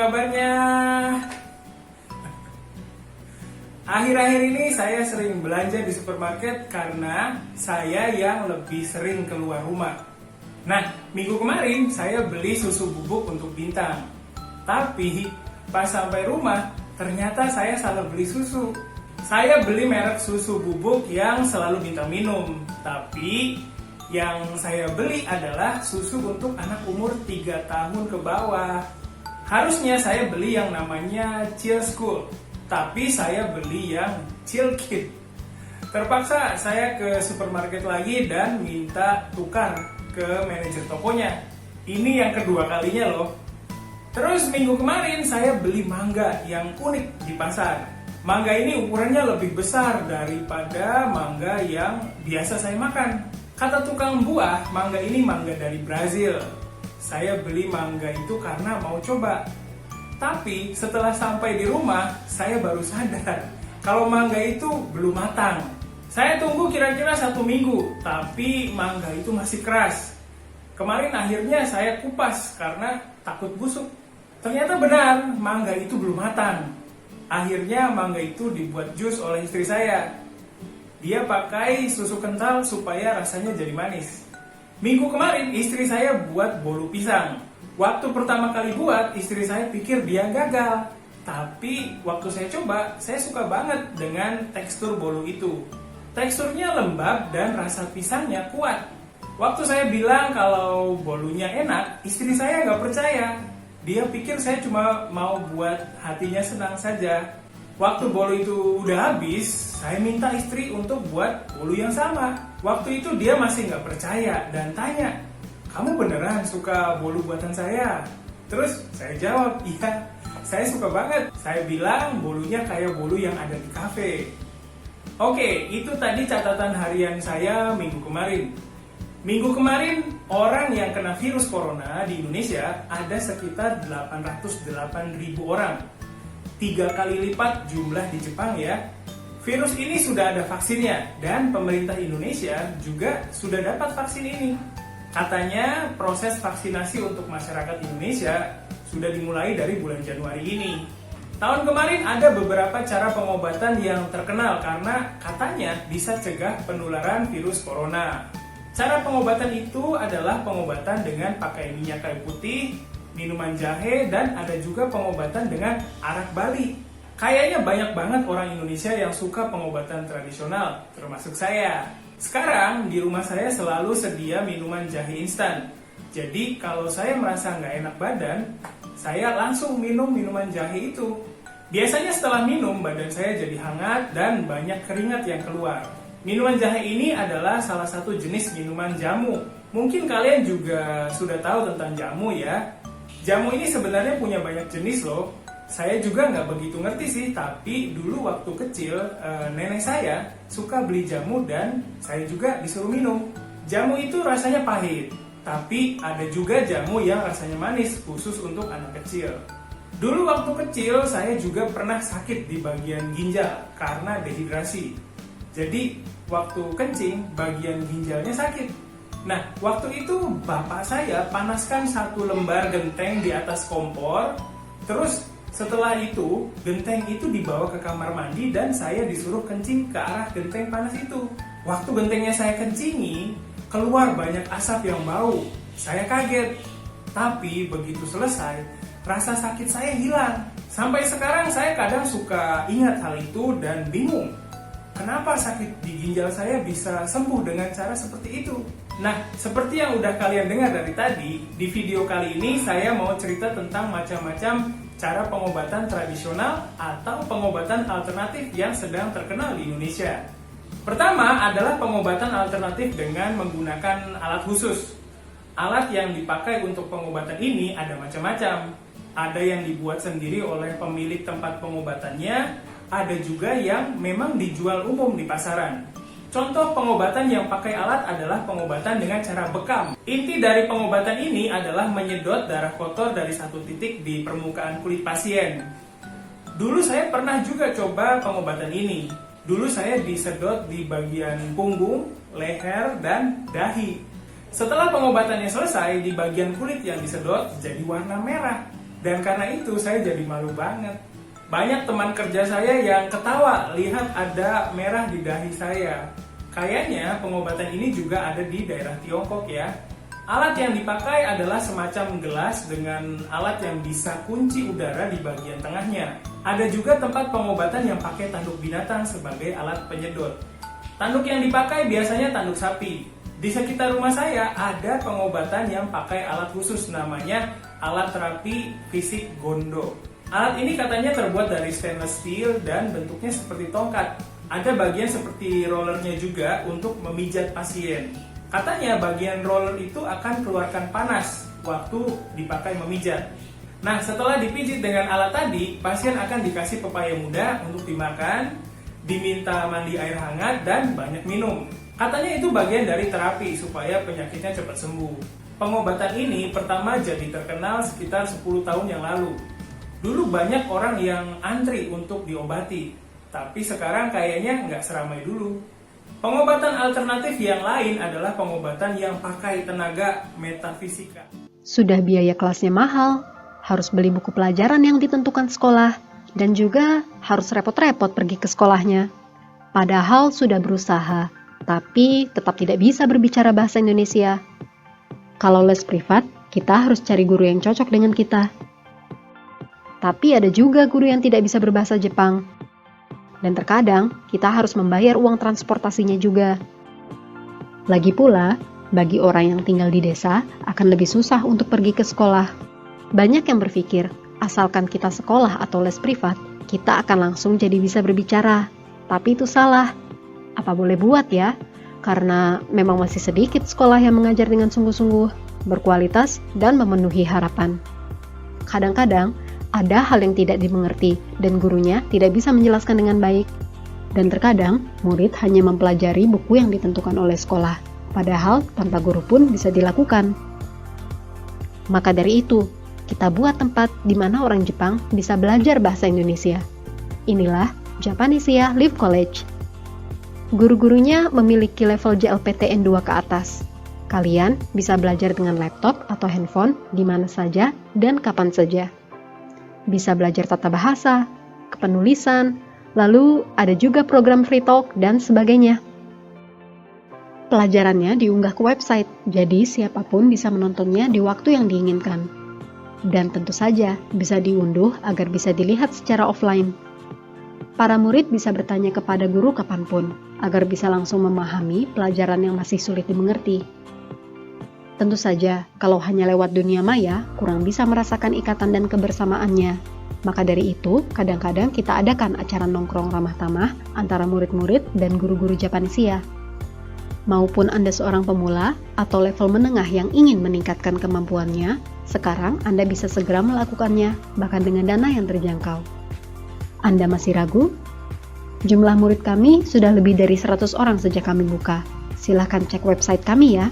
kabarnya? Akhir-akhir ini saya sering belanja di supermarket karena saya yang lebih sering keluar rumah. Nah, minggu kemarin saya beli susu bubuk untuk Bintang. Tapi pas sampai rumah, ternyata saya salah beli susu. Saya beli merek susu bubuk yang selalu Bintang minum. Tapi yang saya beli adalah susu untuk anak umur 3 tahun ke bawah. Harusnya saya beli yang namanya Chill School, tapi saya beli yang Chill Kid. Terpaksa saya ke supermarket lagi dan minta tukar ke manajer tokonya. Ini yang kedua kalinya loh. Terus minggu kemarin saya beli mangga yang unik di pasar. Mangga ini ukurannya lebih besar daripada mangga yang biasa saya makan. Kata tukang buah, mangga ini mangga dari Brazil. Saya beli mangga itu karena mau coba. Tapi setelah sampai di rumah, saya baru sadar kalau mangga itu belum matang. Saya tunggu kira-kira 1 minggu, tapi mangga itu masih keras. Kemarin akhirnya saya kupas karena takut busuk. Ternyata benar, mangga itu belum matang. Akhirnya mangga itu dibuat jus oleh istri saya. Dia pakai susu kental supaya rasanya jadi manis. Minggu kemarin istri saya buat bolu pisang. Waktu pertama kali buat, istri saya pikir dia gagal. Tapi waktu saya coba, saya suka banget dengan tekstur bolu itu. Teksturnya lembab dan rasa pisangnya kuat. Waktu saya bilang kalau bolunya enak, istri saya nggak percaya. Dia pikir saya cuma mau buat hatinya senang saja. Waktu bolu itu udah habis, saya minta istri untuk buat bolu yang sama. Waktu itu dia masih nggak percaya dan tanya, "Kamu beneran suka bolu buatan saya?" Terus saya jawab, "Iya, saya suka banget." Saya bilang bolunya kayak bolu yang ada di kafe. Oke, itu tadi catatan harian saya minggu kemarin. Minggu kemarin, orang yang kena virus corona di Indonesia ada sekitar 808.000 orang. 3 kali lipat jumlah di Jepang ya. Virus ini sudah ada vaksinnya dan pemerintah Indonesia juga sudah dapat vaksin ini. Katanya proses vaksinasi untuk masyarakat Indonesia sudah dimulai dari bulan Januari ini. Tahun kemarin ada beberapa cara pengobatan yang terkenal karena katanya bisa cegah penularan virus corona. Cara pengobatan itu adalah pengobatan dengan pakai minyak kayu putih, minuman jahe, dan ada juga pengobatan dengan arak Bali. Kayaknya banyak banget orang Indonesia yang suka pengobatan tradisional, termasuk saya. Sekarang di rumah saya selalu sedia minuman jahe instan. Jadi kalau saya merasa nggak enak badan, saya langsung minum minuman jahe itu. Biasanya setelah minum, badan saya jadi hangat dan banyak keringat yang keluar. Minuman jahe ini adalah salah satu jenis minuman jamu. Mungkin kalian juga sudah tahu tentang jamu ya. Jamu ini sebenarnya punya banyak jenis loh. Saya juga nggak begitu ngerti sih, tapi dulu waktu kecil nenek saya suka beli jamu dan saya juga disuruh minum. Jamu itu rasanya pahit, tapi ada juga jamu yang rasanya manis khusus untuk anak kecil. Dulu waktu kecil saya juga pernah sakit di bagian ginjal karena dehidrasi. Jadi waktu kencing bagian ginjalnya sakit. Nah, waktu itu bapak saya panaskan 1 lembar genteng di atas kompor. Terus setelah itu, genteng itu dibawa ke kamar mandi dan saya disuruh kencing ke arah genteng panas itu. Waktu gentengnya saya kencingi, keluar banyak asap yang bau. Saya kaget. Tapi begitu selesai, rasa sakit saya hilang. Sampai sekarang saya kadang suka ingat hal itu dan bingung. Kenapa sakit di ginjal saya bisa sembuh dengan cara seperti itu? Nah, seperti yang udah kalian dengar dari tadi, di video kali ini saya mau cerita tentang macam-macam cara pengobatan tradisional atau pengobatan alternatif yang sedang terkenal di Indonesia. Pertama adalah pengobatan alternatif dengan menggunakan alat khusus. Alat yang dipakai untuk pengobatan ini ada macam-macam. Ada yang dibuat sendiri oleh pemilik tempat pengobatannya, ada juga yang memang dijual umum di pasaran. Contoh pengobatan yang pakai alat adalah pengobatan dengan cara bekam. Inti dari pengobatan ini adalah menyedot darah kotor dari satu titik di permukaan kulit pasien. Dulu saya pernah juga coba pengobatan ini. Dulu saya disedot di bagian punggung, leher, dan dahi. Setelah pengobatannya selesai, di bagian kulit yang disedot jadi warna merah. Dan karena itu saya jadi malu banget. Banyak teman kerja saya yang ketawa lihat ada merah di dahi saya. Kayaknya pengobatan ini juga ada di daerah Tiongkok ya. Alat yang dipakai adalah semacam gelas dengan alat yang bisa kunci udara di bagian tengahnya. Ada juga tempat pengobatan yang pakai tanduk binatang sebagai alat penyedot. Tanduk yang dipakai biasanya tanduk sapi. Di sekitar rumah saya ada pengobatan yang pakai alat khusus namanya alat terapi fisik Gondo. Alat ini katanya terbuat dari stainless steel dan bentuknya seperti tongkat. Ada bagian seperti rollernya juga untuk memijat pasien. Katanya bagian roller itu akan keluarkan panas waktu dipakai memijat. Nah, setelah dipijit dengan alat tadi, pasien akan dikasih pepaya muda untuk dimakan, diminta mandi air hangat, dan banyak minum. Katanya itu bagian dari terapi supaya penyakitnya cepat sembuh. Pengobatan ini pertama jadi terkenal sekitar 10 tahun yang lalu. Dulu banyak orang yang antri untuk diobati, tapi sekarang kayaknya nggak seramai dulu. Pengobatan alternatif yang lain adalah pengobatan yang pakai tenaga metafisika. Sudah biaya kelasnya mahal, harus beli buku pelajaran yang ditentukan sekolah, dan juga harus repot-repot pergi ke sekolahnya. Padahal sudah berusaha, tapi tetap tidak bisa berbicara bahasa Indonesia. Kalau les privat, kita harus cari guru yang cocok dengan kita. Tapi ada juga guru yang tidak bisa berbahasa Jepang. Dan terkadang kita harus membayar uang transportasinya juga. Lagi pula, bagi orang yang tinggal di desa akan lebih susah untuk pergi ke sekolah. Banyak yang berpikir, asalkan kita sekolah atau les privat, kita akan langsung jadi bisa berbicara. Tapi itu salah. Apa boleh buat ya? Karena memang masih sedikit sekolah yang mengajar dengan sungguh-sungguh, berkualitas, dan memenuhi harapan. Kadang-kadang, ada hal yang tidak dimengerti dan gurunya tidak bisa menjelaskan dengan baik. Dan terkadang, murid hanya mempelajari buku yang ditentukan oleh sekolah, padahal tanpa guru pun bisa dilakukan. Maka dari itu, kita buat tempat di mana orang Jepang bisa belajar bahasa Indonesia. Inilah Japanesia Live College. Guru-gurunya memiliki level JLPTN 2 ke atas. Kalian bisa belajar dengan laptop atau handphone di mana saja dan kapan saja. Bisa belajar tata bahasa, kepenulisan, lalu ada juga program free talk dan sebagainya. Pelajarannya diunggah ke website, jadi siapapun bisa menontonnya di waktu yang diinginkan. Dan tentu saja bisa diunduh agar bisa dilihat secara offline. Para murid bisa bertanya kepada guru kapanpun, agar bisa langsung memahami pelajaran yang masih sulit dimengerti. Tentu saja, kalau hanya lewat dunia maya, kurang bisa merasakan ikatan dan kebersamaannya. Maka dari itu, kadang-kadang kita adakan acara nongkrong ramah tamah antara murid-murid dan guru-guru Japanesia. Maupun Anda seorang pemula atau level menengah yang ingin meningkatkan kemampuannya, sekarang Anda bisa segera melakukannya, bahkan dengan dana yang terjangkau. Anda masih ragu? Jumlah murid kami sudah lebih dari 100 orang sejak kami buka. Silahkan cek website kami ya.